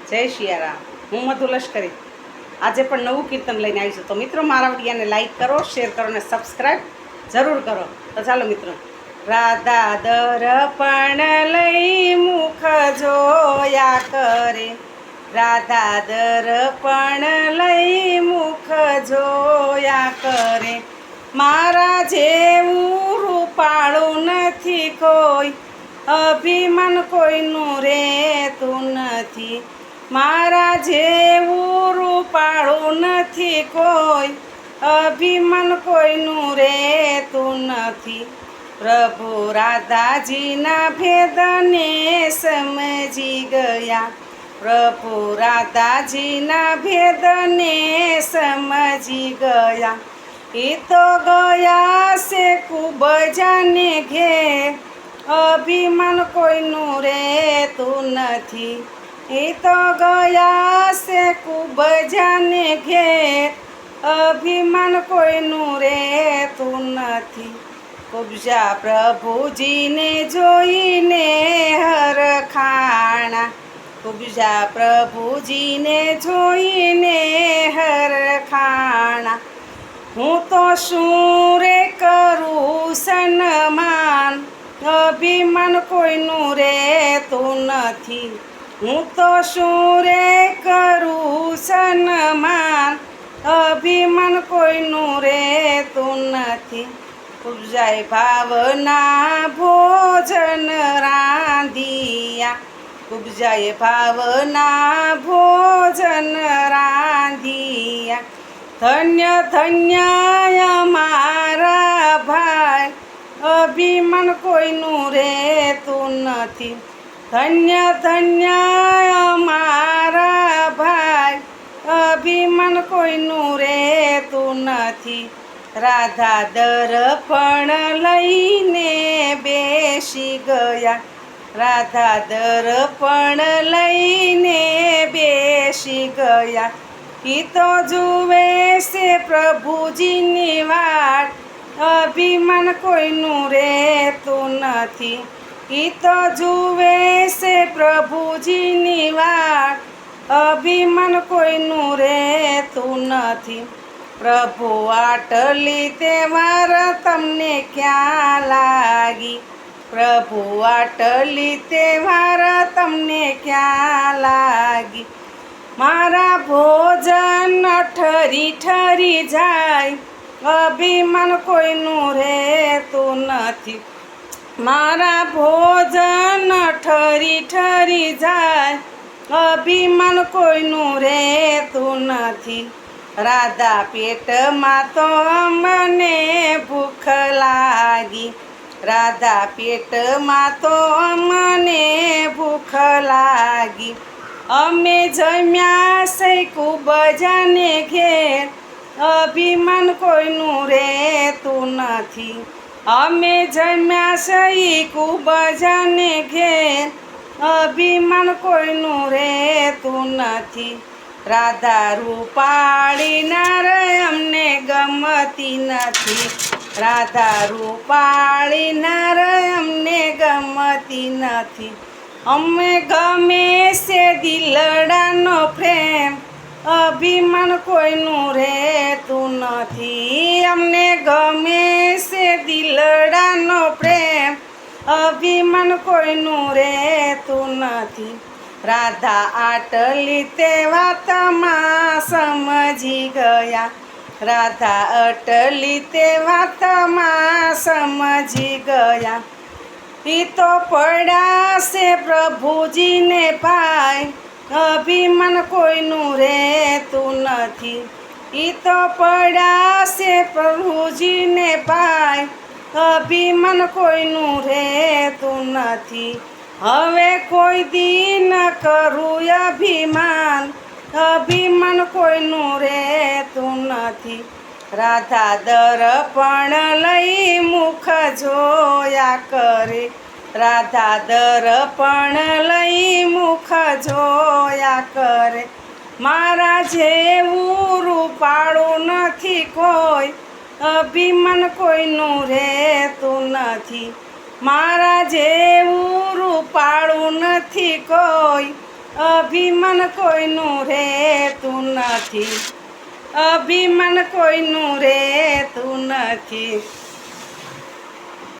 જય શિયારામ। હું મધુ લશ્કરી આજે પણ નવું કીર્તન લઈને આવી છું। તો મિત્રો મારા વિડીયોને લાઈક કરો, શેર કરો અને સબસ્ક્રાઈબ જરૂર કરો। તો ચાલો મિત્રો, રાધા દર્પણ લઈ મુખ જોયા કરે, રાધા દર્પણ લઈ મુખ જોયા કરે, મારા જેવું રૂપાળું નથી કોઈ, અભિમાન કોઈનું રહેતું નથી, મારા જેવું રૂપાળું નથી કોઈ, અભિમાન કોઈનું રહેતું નથી। પ્રભુ રાધાજીના ભેદને સમજી ગયા, પ્રભુ રાધાજીના ભેદને સમજી ગયા, એ તો ગયા છે ખૂબ જાને ઘેર, અભિમાન કોઈનું રહેતું નથી, એ તો ગયા છે ખૂબ જાને ઘેર, અભિમાન કોઈનું રહેતું નથી। કુબજા પ્રભુજીને જોઈને હરખાણા, કુબજા પ્રભુજીને જોઈને હરખાણા, હું તો શું રે કરું સન્માન, અભિમાન કોઈનું રહેતું નથી, હું તો શું રે કરું સન્માન, અભિમાન કોઈનું રહેતું નથી। કુબજાએ ભાવના ભોજન રાંધિયા, કુબજાએ ભાવના ભોજન રાંધિયા, ધન્ય ધન્ય અમારા ભાઈ, અભિમાન કોઈનું રહેતું નથી, ધન્ય ધન્ય અમારા ભાઈ, અભિમાન કોઈનું રહેતું નથી। રાધા દર્પણ લઈને બેસી ગયા, રાધા દર્પણ લઈને બેસી ગયા, ઈ તો જુએ છે પ્રભુજીની વાટ, અભિમાન કોઈનું રહેતું નથી, ઈ તો જુએ છે પ્રભુજીની વાટ, અભિમાન કોઈનું રહેતું નથી। પ્રભુ આટલી તહેવાર તમને ક્યાં લાગી, પ્રભુ આટલી તહેવાર તમને ક્યાં લાગી, મારા ભોજન ઠરી ઠરી જાય, અભિમાન કોઈનું રહેતું નથી, મારા ભોજન ઠરી ઠરી જાય, અભિમાન કોઈનું રહેતું નથી। રાધા પેટમાં તો અમને ભૂખ લાગી, રાધા પેટમાં તો અમને ભૂખ લાગી, અમે જમ્યા છે ખૂબ જાને ઘેર, અભિમાન કોઈનું રહેતું નથી, અમે જમ્યા છે ખૂબ જાને ઘેર, અભિમાન કોઈનું રહેતું નથી। રાધા રૂપાળી નાર અમને ગમતી નથી, રાધા રૂપાળી નાર અમને ગમતી નથી, અમે ગમે છે દિલડાનો પ્રેમ, અભિમાન કોઈનું રહેતું નથી, અમને ગમે છે દિલડાનો પ્રેમ, અભિમાન કોઈનું રહેતું નથી। રાધા આટલી તે વાતમાં સમજી ગયા, રાધા આટલી તે વાતમાં સમજી ગયા, ઈ તો પડ્યા છે પ્રભુજીને પાય, અભિમાન કોઈનું રહેતું નથી, ઈ તો પડ્યા છે પ્રભુજીને પાય, અભિમાન કોઈનું રહેતું નથી। હવે કોઈ દી ન કરું અભિમાન, અભિમાન કોઈનું રહેતું નથી, રાધા દર્પણ લઈ મુખ જોયા કરે, રાધા દર્પણ લઈ મુખ જોયા કરે, મારા જેવું રૂપાળું નથી કોઈ, અભિમાન કોઈનું રહેતું નથી, મારા જેવું રૂપાળું નથી કોઈ, અભિમાન કોઈનું રહેતું નથી, અભિમાન કોઈનું રહેતું નથી.